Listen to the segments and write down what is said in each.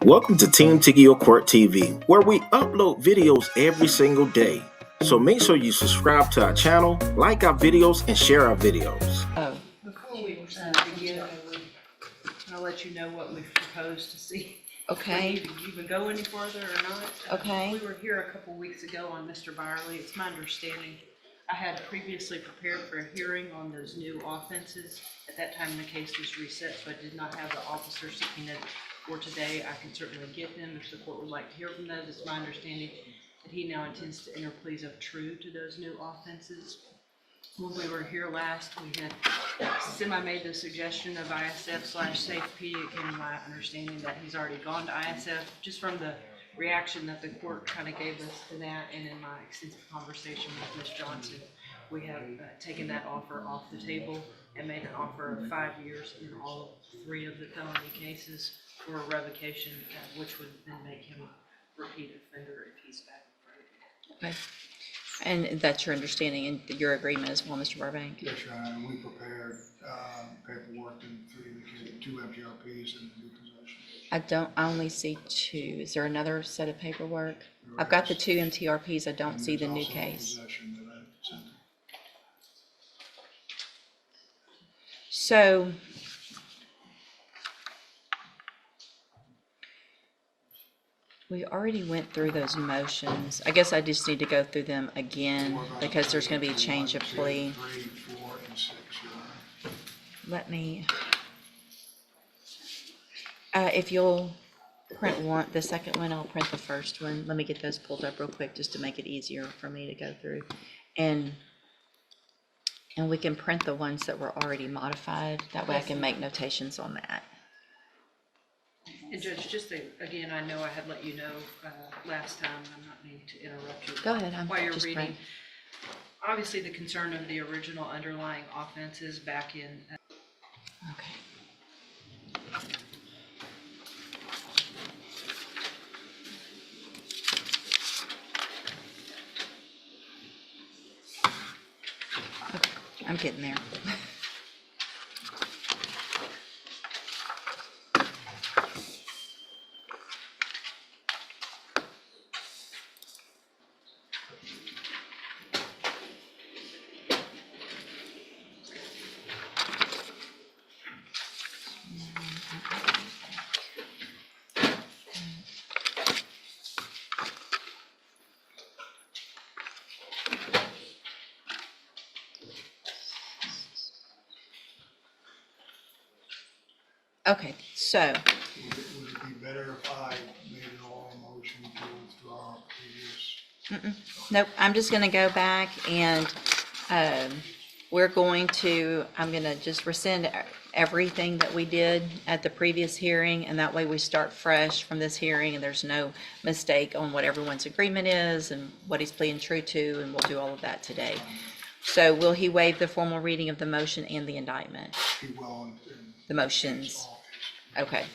Welcome to Team Tiggio Court TV, where we upload videos every single day. So make sure you subscribe to our channel, like our videos, and share our videos. Before we begin, I'll let you know what we've proposed to see. Okay. If you even go any further or not. Okay. We were here a couple weeks ago on Mr. Byerly. It's my understanding I had previously prepared for a hearing on those new offenses. At that time, the case was reset, so I did not have the officer subpoenaed for today. I can certainly get them if the court would like to hear from those. It's my understanding that he now intends to enter pleas of true to those new offenses. When we were here last, we had made the suggestion of ISF/SafeP. It came to my understanding that he's already gone to ISF, just from the reaction that the court kind of gave us to that, and in my extensive conversation with Ms. Johnson, we have taken that offer off the table and made an offer of 5 years in all 3 of the felony cases for a revocation, which would then make him a repeat offender if he's back in front of you. Okay. And that's your understanding and your agreement as well, Mr. Burbank? Yes, Your Honor, and we prepared paperwork and 3 indicated 2 MTRPs and new possession. I only see 2. Is there another set of paperwork? I've got the 2 MTRPs. I don't see the new case. Possession that I sent. So we already went through those motions. I guess I just need to go through them again because there's going to be a change of plea. 3, 4, and 6, Your Honor. Let me, if you'll print the second one, I'll print the first one. Let me get those pulled up real quick just to make it easier for me to go through. And we can print the ones that were already modified. That way I can make notations on that. And Judge, just again, I know I had let you know last time, I'm not meaning to interrupt you. Go ahead, I'm While you're just reading, praying. obviously the concern of the original underlying offenses back in, Okay. Okay, I'm getting there. Okay, so Would it be better if I made an oral motion to withdraw previous? nope, I'm just gonna go back and I'm gonna just rescind everything that we did at the previous hearing, and that way we start fresh from this hearing and there's no mistake on what everyone's agreement is and what he's pleading true to, and we'll do all of that today. So will he waive the formal reading of the motion and the indictment? He will The motions. Okay.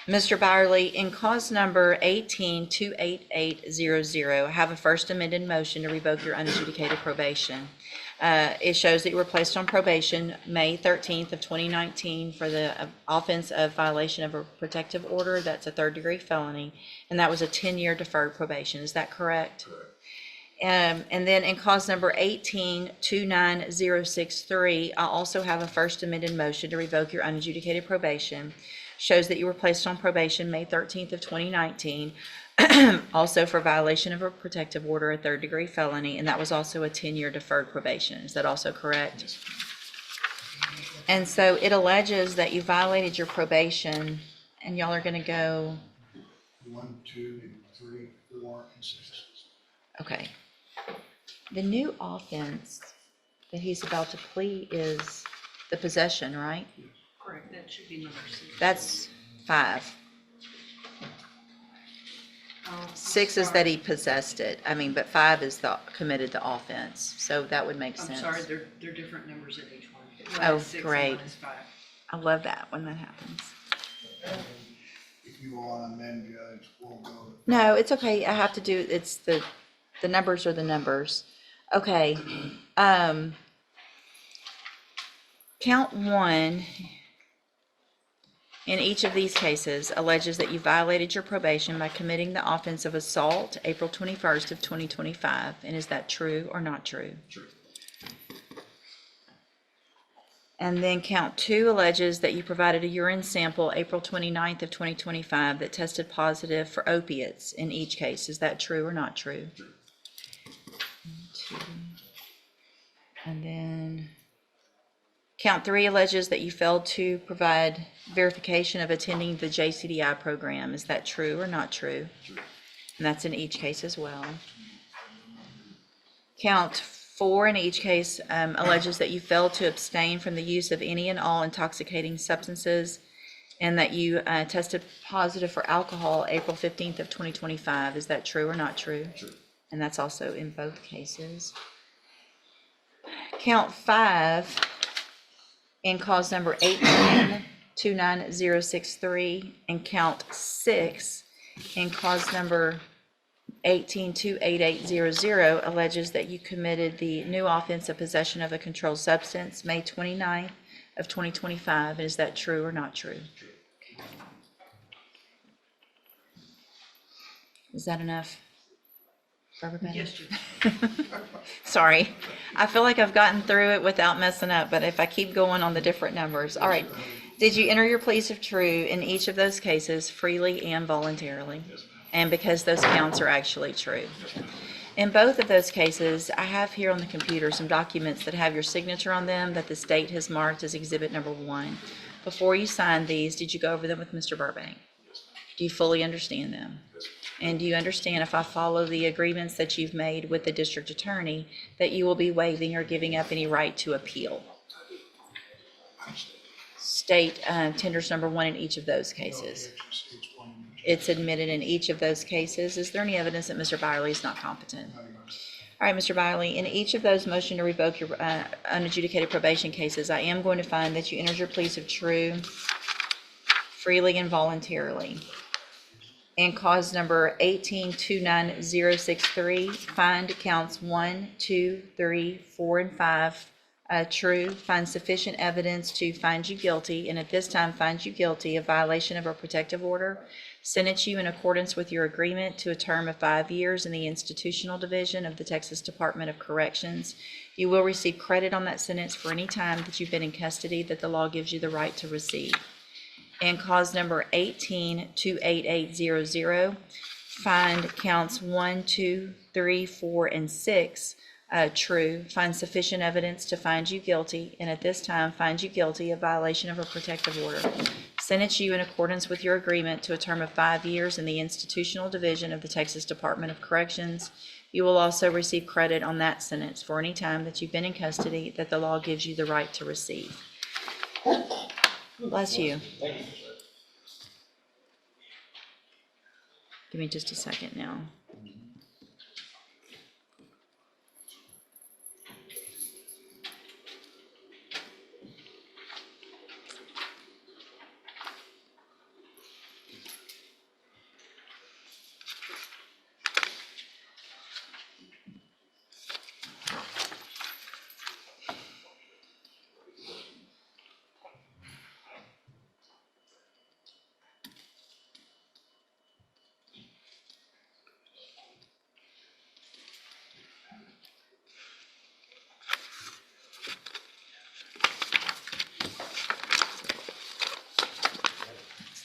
Mr. Byerly, in cause number 18-28800, I have a first amended motion to revoke your unadjudicated probation. It shows that you were placed on probation May 13th of 2019 for the offense of violation of a protective order. That's a 3rd-degree felony, and that was a 10-year deferred probation. Is that correct? Correct. And then in cause number 18-29063, I also have a first amended motion to revoke your unadjudicated probation. Shows that you were placed on probation May 13th of 2019, also for violation of a protective order, a 3rd-degree felony, and that was also a 10-year deferred probation. Is that also correct? Yes. And so it alleges that you violated your probation, and y'all are going to go, 1, 2, 3, 4, and 6. okay. The new offense that he's about to plea is the possession, right? correct, that should be number 6. That's 5. 6 is that he possessed it. I mean, but 5 is committed the offense. So that would make sense. I'm sorry, they're different numbers in each one. Oh, One is 6 great. and one is 5. I love that when that happens. If you want to amend, Judge, we'll go. No, it's okay. I have to do, it's the numbers are the numbers. Okay. Count 1 in each of these cases alleges that you violated your probation by committing the offense of assault April 21st of 2025, and is that true or not true? True. And then count 2 alleges that you provided a urine sample April 29th of 2025 that tested positive for opiates in each case. Is that true or not true? True. 2. And then count 3 alleges that you failed to provide verification of attending the JCDI program. Is that true or not true? True. And that's in each case as well. Count 4 in each case alleges that you failed to abstain from the use of any and all intoxicating substances, and that you tested positive for alcohol April 15th of 2025. Is that true or not true? True. And that's also in both cases. Count 5 in cause number 18-29063, and count 6 in cause number 18-28800 alleges that you committed the new offense of possession of a controlled substance May 29th of 2025. Is that true or not true? True. Is that enough for everybody? Yes, Judge. Sorry, I feel like I've gotten through it without messing up, but if I keep going on the different numbers. All right. Did you enter your pleas of true in each of those cases freely and voluntarily? Yes, ma'am. And because those counts are actually true. Yes, ma'am. In both of those cases, I have here on the computer some documents that have your signature on them that the state has marked as exhibit number 1. Before you signed these, did you go over them with Mr. Burbank? Yes, ma'am. Do you fully understand them? Yes, ma'am. And do you understand, if I follow the agreements that you've made with the district attorney, that you will be waiving or giving up any right to appeal? I understand. State tenders number 1 in each of those cases. It's admitted in each of those cases. Is there any evidence that Mr. Byerly is not competent? All right, Mr. Byerly, in each of those motion to revoke your unadjudicated probation cases, I am going to find that you entered your pleas of true freely and voluntarily. And cause number 18-29063, find counts 1, 2, 3, 4, and 5 true, find sufficient evidence to find you guilty, and at this time find you guilty of violation of a protective order, sentence you in accordance with your agreement to a term of 5 years in the institutional division of the Texas Department of Corrections. You will receive credit on that sentence for any time that you've been in custody that the law gives you the right to receive. And cause number 18-28800, find counts 1, 2, 3, 4, and 6 true, find sufficient evidence to find you guilty, and at this time find you guilty of violation of a protective order, sentence you in accordance with your agreement to a term of 5 years in the institutional division of the Texas Department of Corrections. You will also receive credit on that sentence for any time that you've been in custody that the law gives you the right to receive. Bless you. Give me just a second now.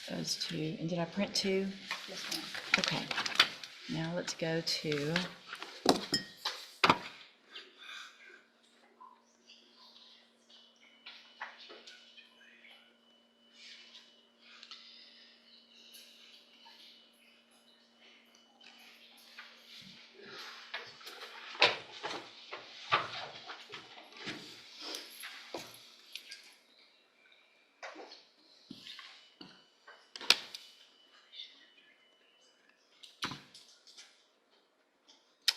Those 2, and did I print 2? Yes, ma'am. Okay, now let's go to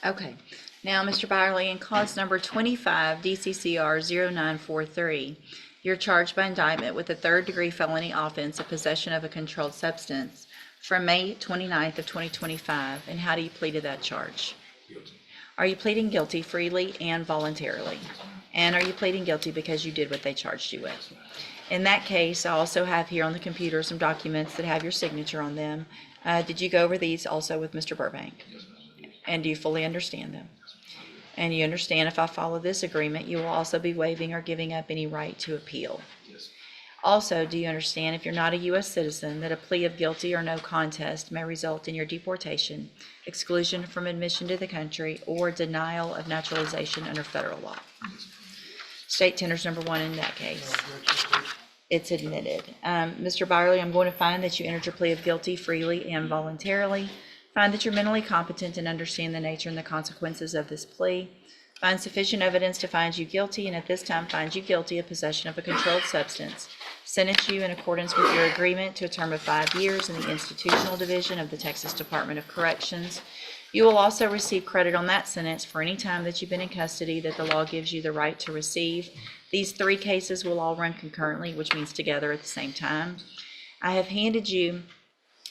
Okay, now, Mr. Byerly, in cause number 25, DCCR 0943, you're charged by indictment with a third-degree felony offense of possession of a controlled substance from May 29th of 2025, and how do you plead to that charge? Guilty. Are you pleading guilty freely and voluntarily? And are you pleading guilty because you did what they charged you with? In that case, I also have here on the computer some documents that have your signature on them. Did you go over these also with Mr. Burbank? And do you fully understand them? And you understand if I follow this agreement, you will also be waiving or giving up any right to appeal. Also, do you understand if you're not a U.S. citizen that a plea of guilty or no contest may result in your deportation, exclusion from admission to the country, or denial of naturalization under federal law? State tender's number 1 in that case. It's admitted. Mr. Byerly, I'm going to find that you entered your plea of guilty freely and voluntarily. Find that you're mentally competent and understand the nature and the consequences of this plea. Find sufficient evidence to find you guilty, and at this time find you guilty of possession of a controlled substance. Sentence you in accordance with your agreement to a term of 5 years in the Institutional Division of the Texas Department of Corrections. You will also receive credit on that sentence for any time that you've been in custody that the law gives you the right to receive. These 3 cases will all run concurrently, which means together at the same time. I have handed you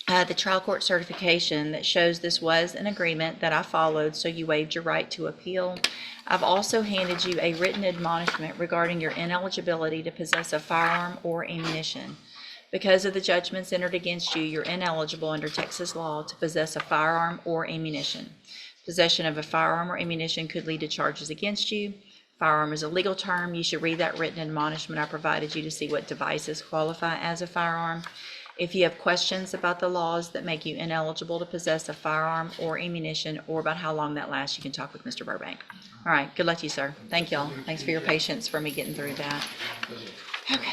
the trial court certification that shows this was an agreement that I followed, so you waived your right to appeal. I've also handed you a written admonishment regarding your ineligibility to possess a firearm or ammunition. Because of the judgments entered against you, you're ineligible under Texas law to possess a firearm or ammunition. Possession of a firearm or ammunition could lead to charges against you. Firearm is a legal term. You should read that written admonishment I provided you to see what devices qualify as a firearm. If you have questions about the laws that make you ineligible to possess a firearm or ammunition, or about how long that lasts, you can talk with Mr. Burbank. All right, good luck to you, sir. Thank y'all. Thanks for your patience for me getting through that. Okay.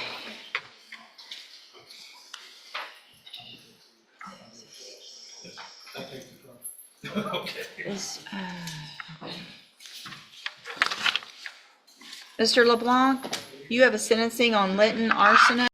Mr. LeBlanc, you have a sentencing on Linton arson.